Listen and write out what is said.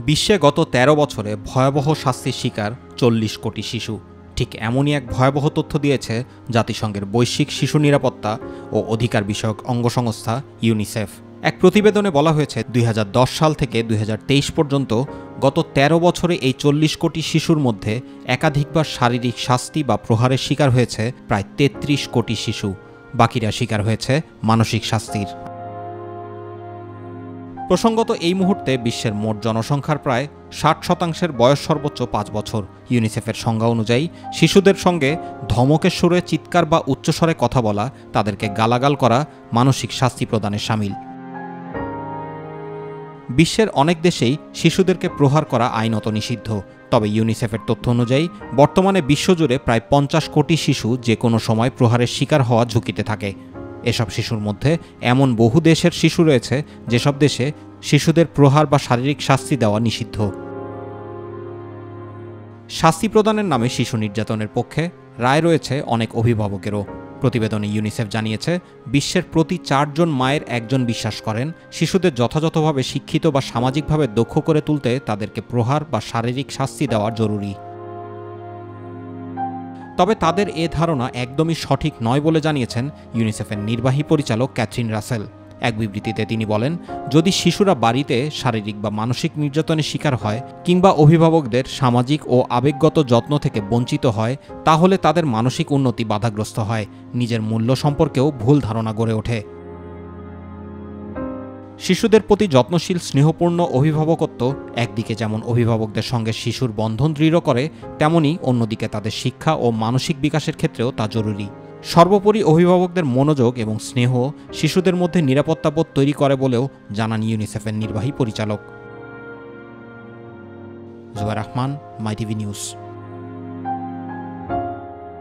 বিশ্বে গত ১৩ বছরে ভয়াবহ শাস্তির শিকার ৪০ কোটি শিশু। ঠিক এমনই এক ভয়াবহ তথ্য দিয়েছে জাতিসংঘের বৈশ্বিক শিশু নিরাপত্তা ও অধিকার বিষয়ক অঙ্গসংস্থা ইউনিসেফ। এক প্রতিবেদনে বলা হয়েছে ২০১০ সাল থেকে ২০২৩ পর্যন্ত গত ১৩ বছরে এই ৪০ কোটি শিশুর মধ্যে একাধিকবার শারীরিক শাস্তি বা প্রহারের শিকার হয়েছে প্রায় ৩৩ কোটি শিশু। বাকিরা শিকার হয়েছে মানসিক শাস্তির। প্রসঙ্গত, এই মুহূর্তে বিশ্বের মোট জনসংখ্যার প্রায় ৬০% বয়স সর্বোচ্চ ৫ বছর। ইউনিসেফের সংজ্ঞা অনুযায়ী শিশুদের সঙ্গে ধমকের সুরে চিৎকার বা উচ্চস্বরে কথা বলা, তাদেরকে গালাগাল করা মানসিক শাস্তি প্রদানে শামিল। বিশ্বের অনেক দেশেই শিশুদেরকে প্রহার করা আইনত নিষিদ্ধ। তবে ইউনিসেফের তথ্য অনুযায়ী বর্তমানে বিশ্বজুড়ে প্রায় ৫০ কোটি শিশু যে কোনো সময় প্রহারের শিকার হওয়া ঝুঁকিতে থাকে। এসব শিশুর মধ্যে এমন বহু দেশের শিশু রয়েছে যেসব দেশে শিশুদের প্রহার বা শারীরিক শাস্তি দেওয়া নিষিদ্ধ। শাস্তি প্রদানের নামে শিশু নির্যাতনের পক্ষে রায় রয়েছে অনেক অভিভাবকেরও। প্রতিবেদনে ইউনিসেফ জানিয়েছে, বিশ্বের প্রতি ৪ জন মায়ের একজন বিশ্বাস করেন শিশুদের যথাযথভাবে শিক্ষিত বা সামাজিকভাবে দক্ষ করে তুলতে তাদেরকে প্রহার বা শারীরিক শাস্তি দেওয়া জরুরি। তবে তাদের এ ধারণা একদমই সঠিক নয় বলে জানিয়েছেন ইউনিসেফের নির্বাহী পরিচালক ক্যাথরিন রাসেল। এক বিবৃতিতে তিনি বলেন, যদি শিশুরা বাড়িতে শারীরিক বা মানসিক নির্যাতনের শিকার হয় কিংবা অভিভাবকদের সামাজিক ও আবেগগত যত্ন থেকে বঞ্চিত হয়, তাহলে তাদের মানসিক উন্নতি বাধাগ্রস্ত হয়, নিজের মূল্য সম্পর্কেও ভুল ধারণা গড়ে ওঠে। শিশুদের প্রতি যত্নশীল স্নেহপূর্ণ অভিভাবকত্ব একদিকে যেমন অভিভাবকদের সঙ্গে শিশুর বন্ধন দৃঢ় করে, তেমনি অন্যদিকে তাদের শিক্ষা ও মানসিক বিকাশের ক্ষেত্রেও তা জরুরি। সর্বোপরি অভিভাবকদের মনোযোগ এবং স্নেহ শিশুদের মধ্যে নিরাপত্তাবোধ তৈরি করে বলেও জানান ইউনিসেফের নির্বাহী পরিচালক। জুবাইর রহমান, মাই টিভি নিউজ।